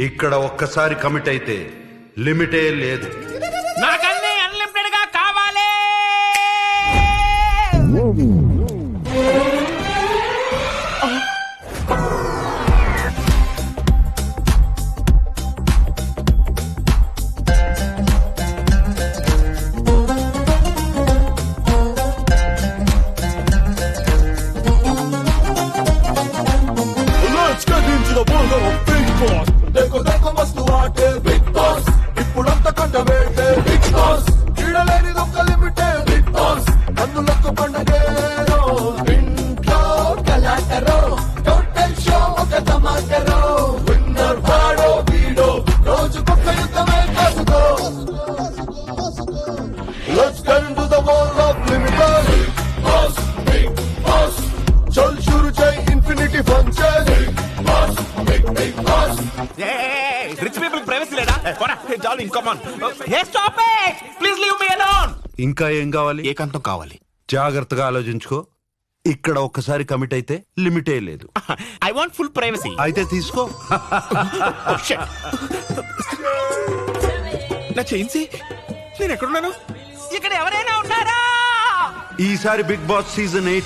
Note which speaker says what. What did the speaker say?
Speaker 1: ఇక్కడ ఒక్కసారి కమిట్ అయితే లిమిటే లేదు.
Speaker 2: నాకన్నీ అన్లిమిటెడ్ గా కావాలి.
Speaker 3: Let's get into the world of Big Boss. Deko మస్తు ఆటే Big Boss. ఇప్పుడంతా కంట వేటే Big Boss. ఈడలేనిది ఒక్క లిమిటే Big Boss. అందులోకి పండగేరో ఇంట్లో గలాటరో టోటల్ షో ఒక ధమాకరో విన్నర్ వాడో వీడో రోజుకొక్క యుద్ధమే కాసుకో. Let's get into the world of limited Big Boss, Big Boss. చల్ షురు చేయి ఇన్ఫినిటీ ఫన్ చేయి Big Boss.
Speaker 2: Rich people privacy లేదా? Darling come on. Hey stop it. Please leave me alone.
Speaker 1: ఇంకా ఏం కావాలి?
Speaker 2: ఏకాంతం కావాలి.
Speaker 1: జాగ్రత్తగా ఆలోచించుకో. ఇక్కడ ఒక్కసారి కమిట్ అయితే లిమిటే లేదు.
Speaker 2: I want full privacy.
Speaker 1: అయితే తీసుకో.
Speaker 2: నా చైన్సీ. నేను ఎక్కడున్నాను? ఇక్కడ ఎవరైనా ఉన్నారా?
Speaker 1: ఈసారి బిగ్ బాస్ సీజన్ 8